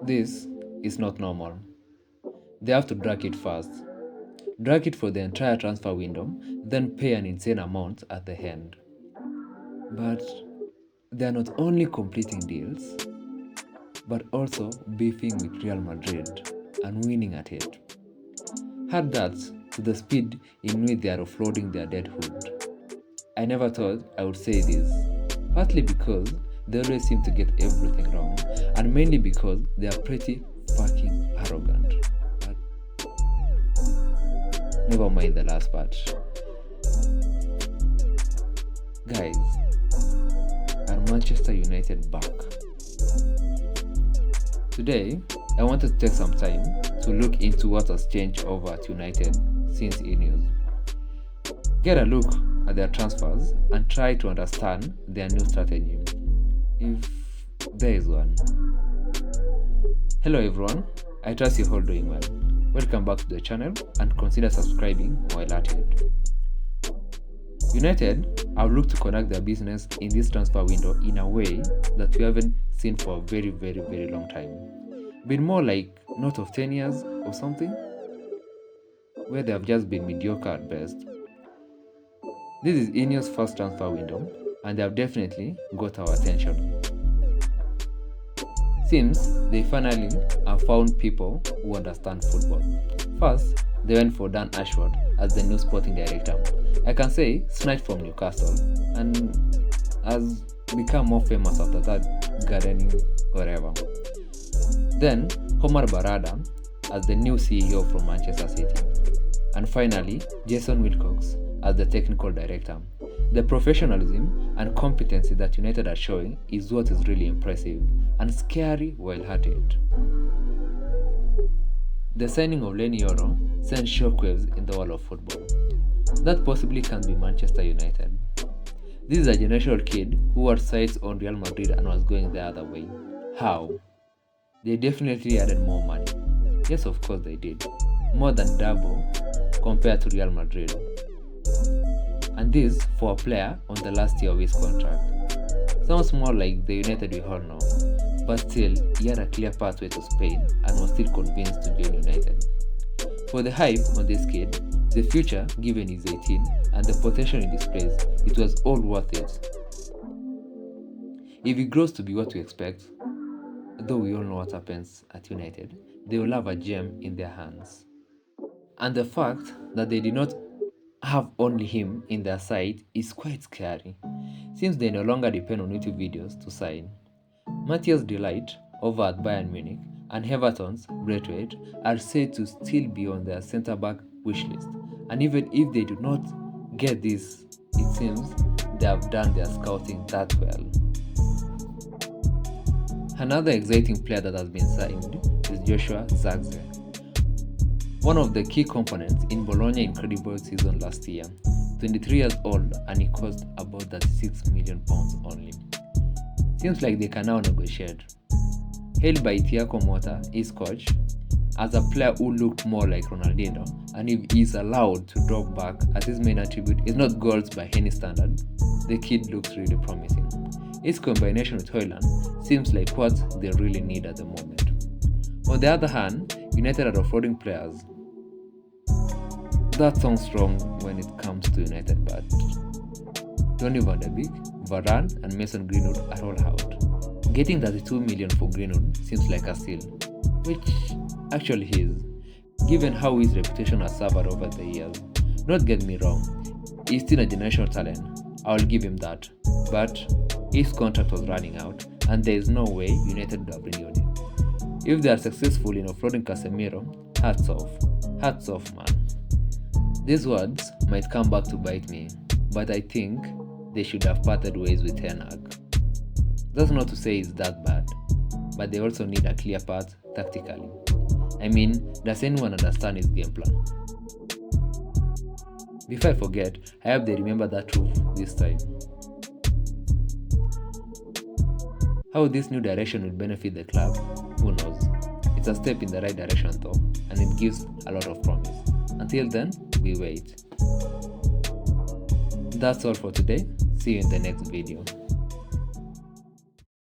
This is not normal. They have to drag it first, drag it for the entire transfer window, then pay an insane amount at the end. But they are not only completing deals, but also beefing with Real Madrid and winning at it. Add that to the speed in which they are offloading their deadwood. I never thought I would say this, partly because they always seem to get everything wrong, and mainly because they are pretty fucking arrogant. But never mind the last part. Guys, are Manchester United back? Today, I wanted to take some time to look into what has changed over at United since INEOS. Get a look at their transfers and try to understand their new strategy, if there is one. Hello everyone, I trust you're all doing well. Welcome back to the channel and consider subscribing while at it. United have looked to conduct their business in this transfer window in a way that we haven't seen for a very long time. Been more like north of 10 years or something, where they have just been mediocre at best. This is INEOS' first transfer window, and they have definitely got our attention. Seems they finally have found people who understand football. First, they went for Dan Ashford as the new sporting director. I can say snatched from Newcastle, and has become more famous after that, gardening wherever. Then Omar Barada as the new CEO from Manchester City. And finally, Jason Wilcox as the technical director. The professionalism and competency that United are showing is what is really impressive and scary while at it. The signing of Lenny Yoro sent shockwaves in the world of football. That possibly can be Manchester United. This is a generational kid who had sights on Real Madrid and was going the other way. How? They definitely added more money. Yes, of course they did. More than double compared to Real Madrid. And this for a player on the last year of his contract. Sounds more like the United we all know, but still, he had a clear pathway to Spain and was still convinced to join United. For the hype on this kid, the future given he's 18, and the potential he displays, it was all worth it. If he grows to be what we expect, though we all know what happens at United, they will have a gem in their hands. And the fact that they did not have only him in their side is quite scary, since they no longer depend on YouTube videos to sign. Matthias de Ligt over at Bayern Munich and Everton's Braithwaite are said to still be on their centre-back wish list, and even if they do not get this, it seems they have done their scouting that well. Another exciting player that has been signed is Joshua Zirkzee, one of the key components in Bologna's incredible season last year. 23 years old, and he cost about £36 million only. Seems like they can now negotiate. Hailed by Thiago Motta, his coach, as a player who looked more like Ronaldinho, and if he is allowed to drop back as his main attribute is not goals by any standard, the kid looks really promising. His combination with Højlund seems like what they really need at the moment. On the other hand, United are offloading players. That sounds strong when it comes to United, but Donny van de Beek, Varane and Mason Greenwood are all out. Getting 32 million for Greenwood seems like a steal, which actually he is, given how his reputation has suffered over the years. Not get me wrong, he's still a generational talent, I'll give him that, but his contract was running out and there is no way United would have renewed it. If they are successful in offloading Casemiro, hats off man. These words might come back to bite me, but I think they should have parted ways with Ten Hag. That's not to say it's that bad, but they also need a clear path tactically. I mean, does anyone understand his game plan? Before I forget, I hope they remember that truth this time. How this new direction will benefit the club, who knows? It's a step in the right direction though, and it gives a lot of promise. Until then, we wait. That's all for today. See you in the next video.